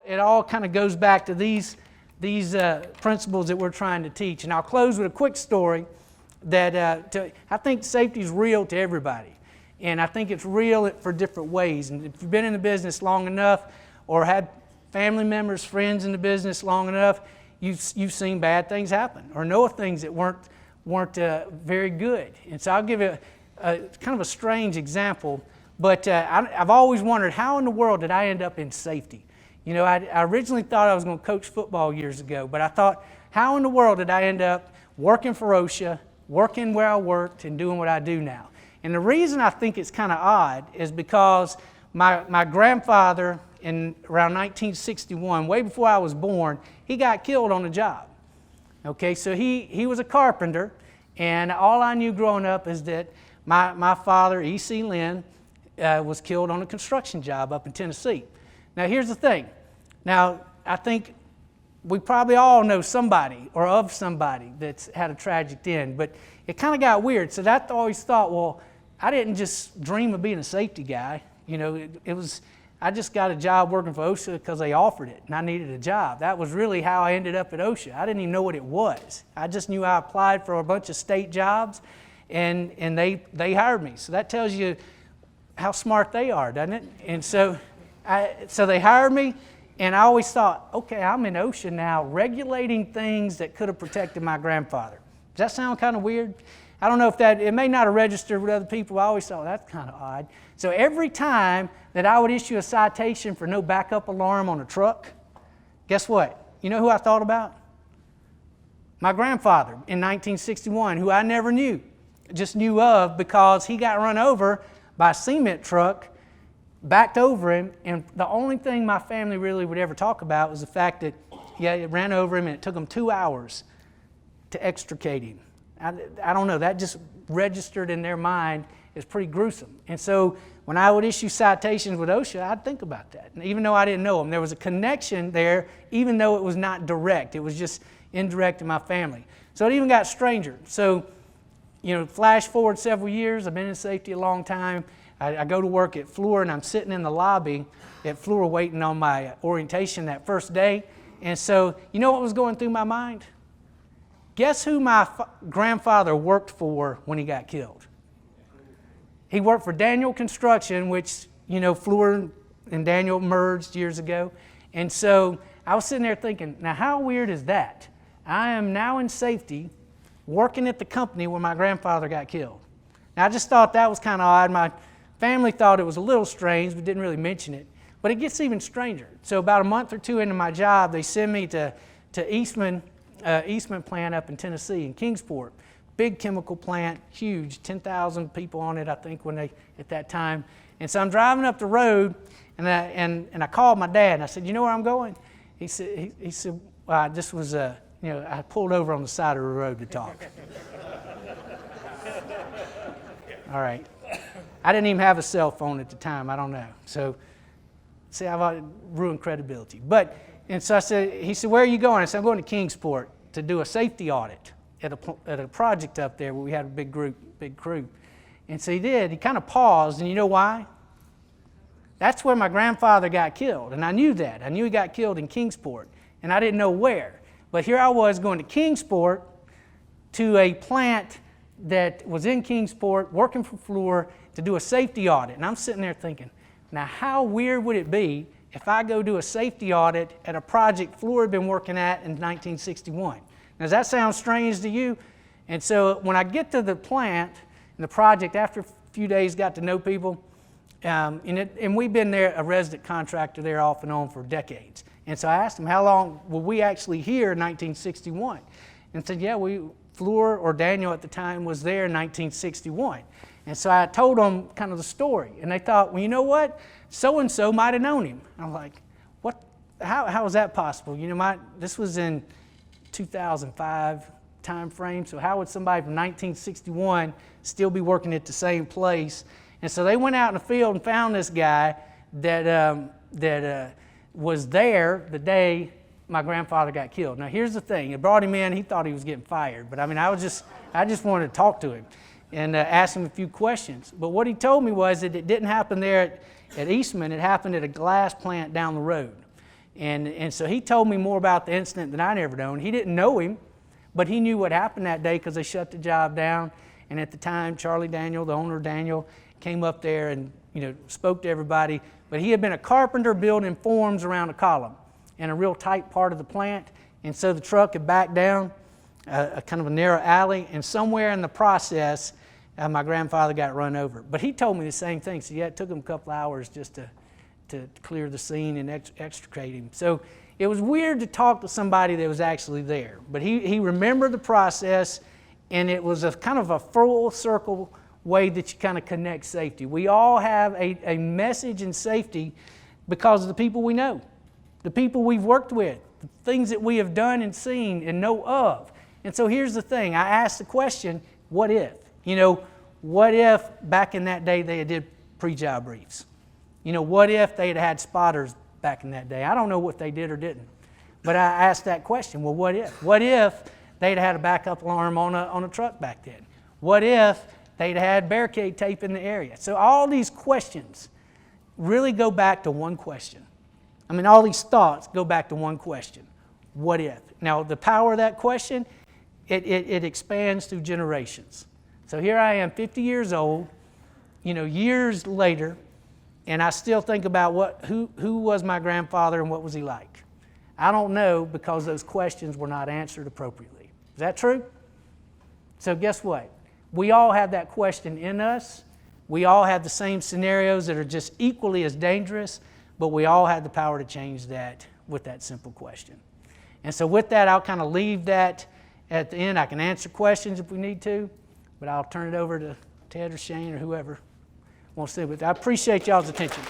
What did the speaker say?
it all kind of goes back to these principles that we're trying to teach. And I'll close with a quick story that I think safety is real to everybody. And I think it's real for different ways. And if you've been in the business long enough or had family members, friends in the business long enough, you've seen bad things happen or know of things that weren't very good. And so I'll give you a kind of a strange example, but I've always wondered, how in the world did I end up in safety? You know, I originally thought I was going to coach football years ago, but I thought, how in the world did I end up working for OSHA, working where I worked, and doing what I do now? And the reason I think it's kind of odd is because my grandfather, in around 1961, way before I was born, he got killed on the job. Okay, so he was a carpenter, and all I knew growing up is that my father, E.C. Lynn, was killed on a construction job up in Tennessee. Now here's the thing. Now I think we probably all know somebody or of somebody that's had a tragic end, but it kind of got weird. So I always thought, well, I didn't just dream of being a safety guy. You know, I just got a job working for OSHA because they offered it and I needed a job. That was really how I ended up at OSHA. I didn't even know what it was. I just knew I applied for a bunch of state jobs and they hired me. So that tells you how smart they are, doesn't it? And so they hired me, and I always thought, okay, I'm in OSHA now regulating things that could have protected my grandfather. Does that sound kind of weird? I don't know if it may not have registered with other people. I always thought, that's kind of odd. So every time that I would issue a citation for no backup alarm on a truck, guess what? You know who I thought about? My grandfather in 1961, who I never knew, just knew of because he got run over by a cement truck, backed over him, and the only thing my family really would ever talk about was the fact that, yeah, it ran over him and it took them 2 hours to extricate him. I don't know, that just registered in their mind as pretty gruesome. And so when I would issue citations with OSHA, I'd think about that. And even though I didn't know him, there was a connection there, even though it was not direct. It was just indirect in my family. So it even got stranger. So, you know, flash forward several years, I've been in safety a long time. I go to work at Fluor, and I'm sitting in the lobby at Fluor waiting on my orientation that first day. And so, you know what was going through my mind? Guess who my grandfather worked for when he got killed? He worked for Daniel Construction, which, you know, Fluor and Daniel merged years ago. And so I was sitting there thinking, now how weird is that? I am now in safety working at the company where my grandfather got killed. Now I just thought that was kind of odd. My family thought it was a little strange, but didn't really mention it. But it gets even stranger. So about a month or two into my job, they send me to Eastman plant up in Tennessee, in Kingsport. Big chemical plant, huge, 10,000 people on it, I think, at that time. And so I'm driving up the road, and I called my dad, and I said, you know where I'm going? He said, well, this was, you know, I pulled over on the side of the road to talk. All right. I didn't even have a cell phone at the time, I don't know. So, see, I've ruined credibility. And so he said, where are you going? I said, I'm going to Kingsport to do a safety audit at a project up there where we had a big crew. And so he did. He kind of paused, and you know why? That's where my grandfather got killed, and I knew that. I knew he got killed in Kingsport, and I didn't know where. But here I was going to Kingsport to a plant that was in Kingsport, working for Fluor, to do a safety audit. And I'm sitting there thinking, now how weird would it be if I go do a safety audit at a project Fluor had been working at in 1961? Now, does that sound strange to you? And so when I get to the plant and the project, after a few days, got to know people, and we've been there, a resident contractor there off and on for decades. And so I asked him, how long were we actually here in 1961? And said, yeah, Fluor, or Daniel at the time, was there in 1961. And so I told them kind of the story. And they thought, well, you know what? So-and-so might have known him. I'm like, what? How is that possible? You know, this was in 2005 time frame, so how would somebody from 1961 still be working at the same place? And so they went out in the field and found this guy that was there the day my grandfather got killed. Now here's the thing, it brought him in, he thought he was getting fired, but I mean, I just wanted to talk to him and ask him a few questions. But what he told me was that it didn't happen there at Eastman, it happened at a glass plant down the road. And so he told me more about the incident than I'd ever known. He didn't know him, but he knew what happened that day because they shut the job down. And at the time, Charlie Daniel, the owner of Daniel, came up there and spoke to everybody. But he had been a carpenter building forms around a column in a real tight part of the plant. And so the truck had backed down a kind of a narrow alley, and somewhere in the process, my grandfather got run over. But he told me the same thing. So yeah, it took him a couple hours just to clear the scene and extricate him. So it was weird to talk to somebody that was actually there. But he remembered the process, and it was a kind of a full circle way that you kind of connect safety. We all have a message in safety because of the people we know, the people we've worked with, the things that we have done and seen and know of. And so here's the thing. I asked the question, what if? What if back in that day they did pre-job briefs? What if they had spotters back in that day? I don't know what they did or didn't. But I asked that question, well, what if? What if they'd had a backup alarm on a truck back then? What if they'd had barricade tape in the area? So all these questions really go back to one question. All these thoughts go back to one question. What if? Now, the power of that question, it expands through generations. So here I am, 50 years old, years later, and I still think about who was my grandfather and what was he like. I don't know because those questions were not answered appropriately. Is that true? So guess what? We all have that question in us. We all have the same scenarios that are just equally as dangerous, but we all have the power to change that with that simple question. And so with that, I'll kind of leave that at the end. I can answer questions if we need to, but I'll turn it over to Ted or Shane or whoever wants to. But I appreciate y'all's attention.